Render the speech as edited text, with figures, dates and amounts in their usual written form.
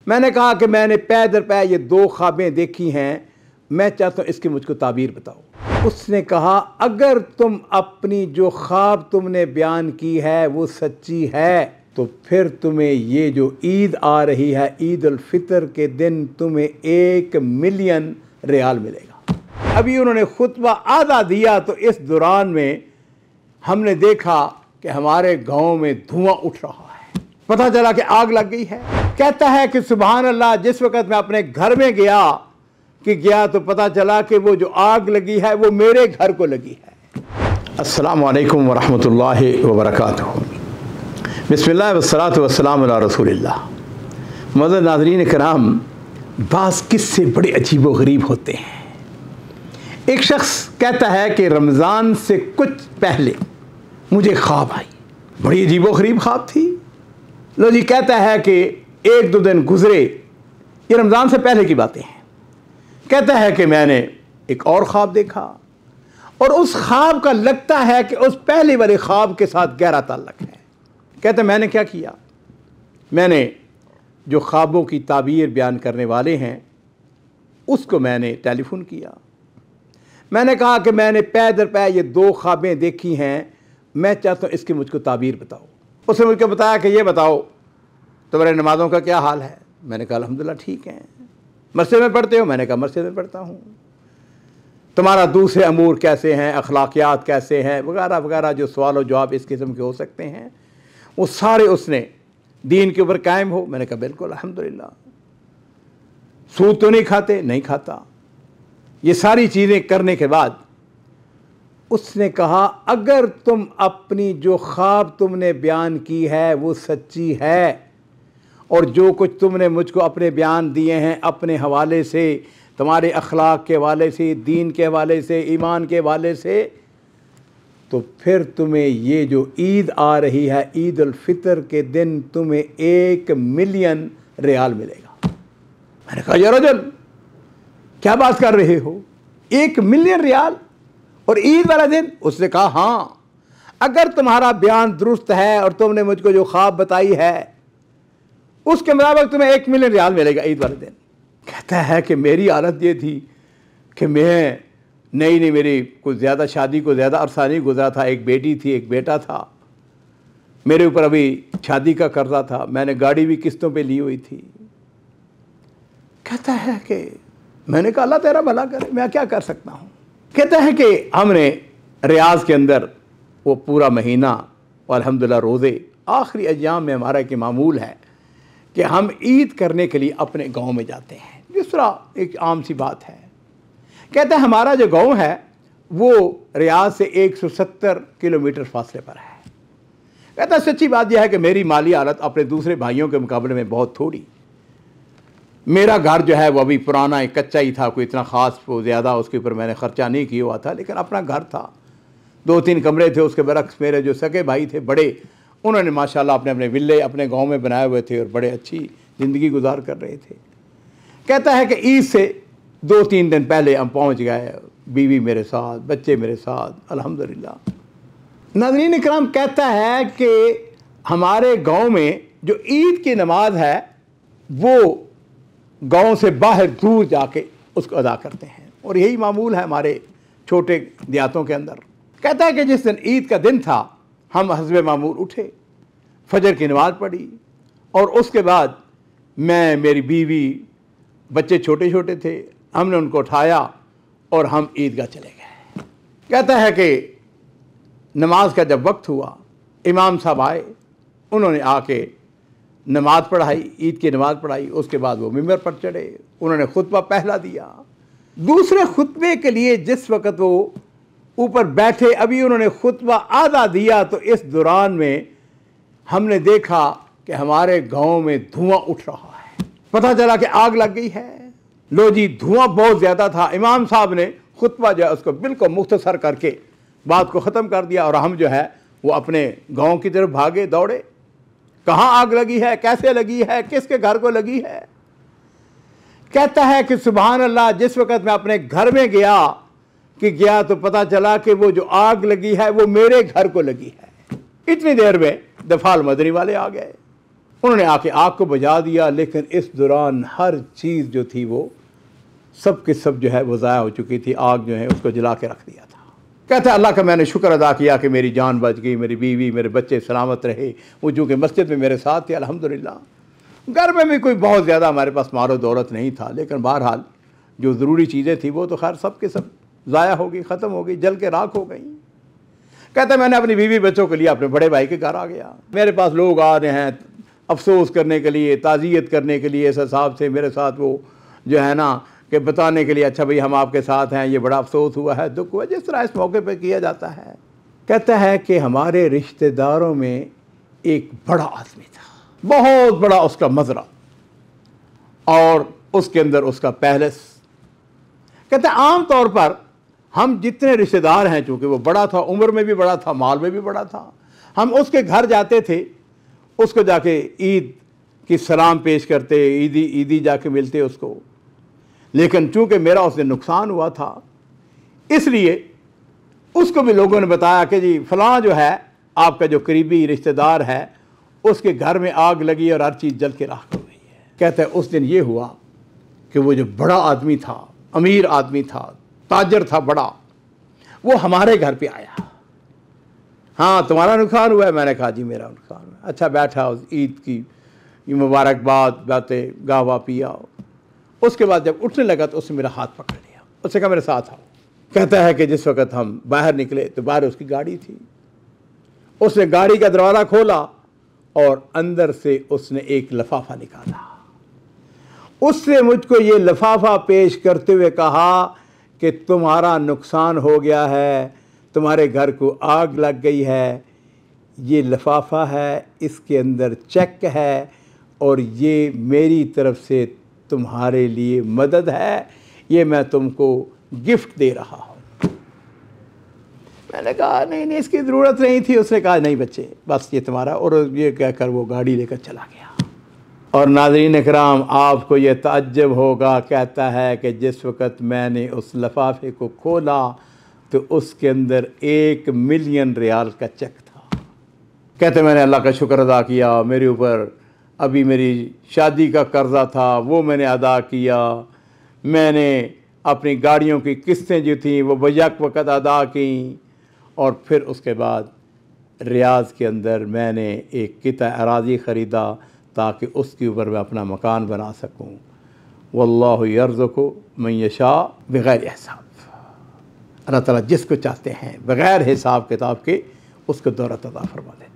मैंने कहा कि मैंने पै दर पै ये दो ख्वाबें देखी हैं, मैं चाहता हूँ इसकी मुझको ताबीर बताओ। उसने कहा अगर तुम अपनी जो ख्वाब तुमने बयान की है वो सच्ची है तो फिर तुम्हें ये जो ईद आ रही है, ईद उल फितर के दिन तुम्हें 1 मिलियन रियाल मिलेगा। अभी उन्होंने खुतबा आधा दिया तो इस दौरान में हमने देखा कि हमारे गांव में धुआं उठ रहा है। पता चला कि आग लग गई है। कहता है कि सुभान अल्लाह, जिस वक़्त मैं अपने घर में गया तो पता चला कि वो जो आग लगी है वो मेरे घर को लगी है। अस्सलामु अलैकुम वरहमतुल्लाहि वबरकातुहू। बिस्मिल्लाह वस्सलातु वस्सलामु अला रसूलिल्लाह। मज़ीद नाज़रीन कराम, बाज़ किस्से बड़े अजीब व गरीब होते हैं। एक शख्स कहता है कि रमज़ान से कुछ पहले मुझे ख्वाब आई, बड़ी अजीब व गरीब ख्वाब थी। लो जी, कहता है कि 1-2 दिन गुजरे, ये रमज़ान से पहले की बातें हैं। कहता है कि मैंने एक और ख्वाब देखा और उस ख्वाब का लगता है कि उस पहले वाले ख्वाब के साथ गहरा ताल्लुक है। कहते हैं मैंने क्या किया, मैंने जो ख्वाबों की ताबीर बयान करने वाले हैं उसको मैंने टेलीफोन किया। मैंने कहा कि मैंने पै दर पै ये 2 ख्वाबें देखी हैं, मैं चाहता हूँ इसकी मुझको ताबीर बताओ। उसने मुझको बताया कि ये बताओ तुम्हारे नमाज़ों का क्या हाल है। मैंने कहा अल्हम्दुलिल्लाह ठीक है। मस्जिद में पढ़ते हो? मैंने कहा मस्जिद में पढ़ता हूँ। तुम्हारा दूसरे अमूर कैसे हैं, अखलाकियात कैसे हैं, वगैरह वगैरह जो सवाल व जवाब इस किस्म के हो सकते हैं वो सारे उसने दीन के ऊपर कायम हो। मैंने कहा बिल्कुल अल्हम्दुलिल्लाह। सूद तो नहीं खाते? नहीं खाता। ये सारी चीज़ें करने के बाद उसने कहा अगर तुम अपनी जो ख्वाब तुमने बयान की है वो सच्ची है और जो कुछ तुमने मुझको अपने बयान दिए हैं अपने हवाले से, तुम्हारे अखलाक के हवाले से, दीन के हवाले से, ईमान के हवाले से, तो फिर तुम्हें ये जो ईद आ रही है, ईद उल फितर के दिन तुम्हें 1 मिलियन रियाल मिलेगा। मैंने कहा या रजल, क्या बात कर रहे हो, 1 मिलियन रियाल और ईद वाला दिन? उसने कहा हाँ, अगर तुम्हारा बयान दुरुस्त है और तुमने मुझको जो ख्वाब बताई है उसके मुताबिक तुम्हें 1 मिलियन रियाल मिलेगा ईद वाले दिन। कहता है कि मेरी हालत ये थी कि मैं नई मेरी कुछ ज़्यादा शादी को ज़्यादा अरसा नहीं गुजरा था, एक बेटी थी, एक बेटा था, मेरे ऊपर अभी शादी का कर्जा था, मैंने गाड़ी भी किस्तों पे ली हुई थी। कहता है कि मैंने कहा अल्लाह तेरा भला करे, मैं क्या कर सकता हूँ। कहता है कि हमने रियाज के अंदर वो पूरा महीना और अल्हम्दुलिल्लाह रोज़े आखिरी अय्याम में हमारा एक मामूल है कि हम ईद करने के लिए अपने गांव में जाते हैं, जिस तरह एक आम सी बात है। कहते हैं हमारा जो गांव है वो रियाज से 170 किलोमीटर फासले पर है। कहता है सच्ची बात यह है कि मेरी माली हालत अपने दूसरे भाइयों के मुकाबले में बहुत थोड़ी। मेरा घर जो है वो अभी पुराना एक कच्चा ही था, कोई इतना ख़ास वो ज़्यादा उसके ऊपर मैंने ख़र्चा नहीं किया हुआ था, लेकिन अपना घर था, 2-3 कमरे थे। उसके बरक्स मेरे जो सगे भाई थे बड़े, उन्होंने माशाल्लाह अपने अपने विल्ले अपने गांव में बनाए हुए थे और बड़े अच्छी ज़िंदगी गुजार कर रहे थे। कहता है कि ईद से 2-3 दिन पहले हम पहुंच गए, बीवी मेरे साथ, बच्चे मेरे साथ, अल्हम्दुलिल्लाह। नाज़रीन इकराम, कहता है कि हमारे गांव में जो ईद की नमाज है वो गांव से बाहर दूर जाके उसको अदा करते हैं और यही मामूल है हमारे छोटे देहातों के अंदर। कहता है कि जिस दिन ईद का दिन था हम हस्बे मामूल उठे, फजर की नमाज़ पढ़ी और उसके बाद मैं, मेरी बीवी, बच्चे छोटे छोटे थे, हमने उनको उठाया और हम ईदगाह चले गए। कहता है कि नमाज का जब वक्त हुआ, इमाम साहब आए, उन्होंने आके नमाज पढ़ाई, ईद की नमाज़ पढ़ाई। उसके बाद वो मिंबर पर चढ़े, उन्होंने खुतबा पहला दिया। दूसरे खुतबे के लिए जिस वक़्त वो ऊपर बैठे, अभी उन्होंने खुतबा आधा दिया तो इस दौरान में हमने देखा कि हमारे गांव में धुआं उठ रहा है। पता चला कि आग लग गई है। लो जी, धुआं बहुत ज़्यादा था। इमाम साहब ने खुतबा जो है उसको बिल्कुल मुख्तसर करके बात को ख़त्म कर दिया और हम जो है वो अपने गांव की तरफ भागे, दौड़े। कहाँ आग लगी है, कैसे लगी है, किसके घर को लगी है। कहता है कि सुभान अल्लाह, जिस वक़्त मैं अपने घर में गया तो पता चला कि वो जो आग लगी है वो मेरे घर को लगी है। इतनी देर में दफाल मदनी वाले आ गए। उन्होंने आके आग को बुझा दिया, लेकिन इस दौरान हर चीज़ जो थी वो सब के सब जो है वो ज़ाया हो चुकी थी। आग जो है उसको जला के रख दिया था। कहते हैं अल्लाह का मैंने शुक्र अदा किया कि मेरी जान बच गई, मेरी बीवी मेरे बच्चे सलामत रहे। वो चूँकि मस्जिद में मेरे साथ थे अल्हम्दुलिल्लाह। घर में भी कोई बहुत ज़्यादा हमारे पास मारो दौलत नहीं था, लेकिन बहरहाल जो ज़रूरी चीज़ें थी वो तो खैर सब के सब ज़ाया हो गई, ख़त्म हो गई, जल के राख हो गई। कहते हैं मैंने अपनी बीवी बच्चों के लिए अपने बड़े भाई के घर आ गया। मेरे पास लोग आ रहे हैं अफसोस करने के लिए, ताज़ियत करने के लिए, इस हिसाब से मेरे साथ वो जो है ना कि बताने के लिए, अच्छा भाई हम आपके साथ हैं, ये बड़ा अफसोस हुआ है, दुख हुआ, जिस तरह इस मौके पर किया जाता है। कहता है कि हमारे रिश्तेदारों में एक बड़ा आदमी था, बहुत बड़ा उसका मज़रा और उसके अंदर उसका पैलेस। कहते हैं आम तौर पर हम जितने रिश्तेदार हैं, चूँकि वो बड़ा था, उम्र में भी बड़ा था, माल में भी बड़ा था, हम उसके घर जाते थे, उसको जाके ईद की सलाम पेश करते, ईदी जाके मिलते उसको। लेकिन चूँकि मेरा उस दिन नुकसान हुआ था, इसलिए उसको भी लोगों ने बताया कि जी फ़लाँ जो है आपका जो करीबी रिश्तेदार है उसके घर में आग लगी और हर चीज़ जल के राख हो गई है। कहते हैं उस दिन ये हुआ कि वो जो बड़ा आदमी था, अमीर आदमी था, ताजर था बड़ा, वो हमारे घर पे आया। हाँ तुम्हारा नुकसान हुआ है? मैंने कहा जी मेरा नुकसान हुआ। अच्छा बैठा, उस ईद की मुबारकबाद बातें गावा पिया। उसके बाद जब उठने लगा तो उसने मेरा हाथ पकड़ लिया, उसने कहा मेरे साथ आओ। कहता है कि जिस वक़्त हम बाहर निकले तो बाहर उसकी गाड़ी थी। उसने गाड़ी का दरवाज़ा खोला और अंदर से उसने एक लिफाफा निकाला। उसने मुझको ये लिफाफा पेश करते हुए कहा कि तुम्हारा नुकसान हो गया है, तुम्हारे घर को आग लग गई है, ये लिफाफा है, इसके अंदर चेक है और ये मेरी तरफ से तुम्हारे लिए मदद है, ये मैं तुमको गिफ्ट दे रहा हूँ। मैंने कहा नहीं नहीं इसकी ज़रूरत नहीं थी। उसने कहा नहीं बच्चे बस ये तुम्हारा, और ये कहकर वो गाड़ी लेकर चला गया। और नाज़रीन इकराम आपको ये ताज्जुब होगा, कहता है कि जिस वक़्त मैंने उस लिफाफे को खोला तो उसके अंदर 1 मिलियन रियाल का चेक था। कहते मैंने अल्लाह का शुक्र अदा किया, मेरे ऊपर अभी मेरी शादी का कर्ज़ा था वो मैंने अदा किया, मैंने अपनी गाड़ियों की किस्तें जो थी वो बयक वक़्त अदा की, और फिर उसके बाद रियाज़ के अंदर मैंने एक किता अराज़ी ख़रीदा ताकि उसके ऊपर मैं अपना मकान बना सकूं। वल्लाहु यर्ज़ुक़ु मन यशा बग़ैर हिसाब। अल्लाह ताला जिसको चाहते हैं बग़ैर हिसाब किताब के उसको दौलत अता फरमा देते हैं।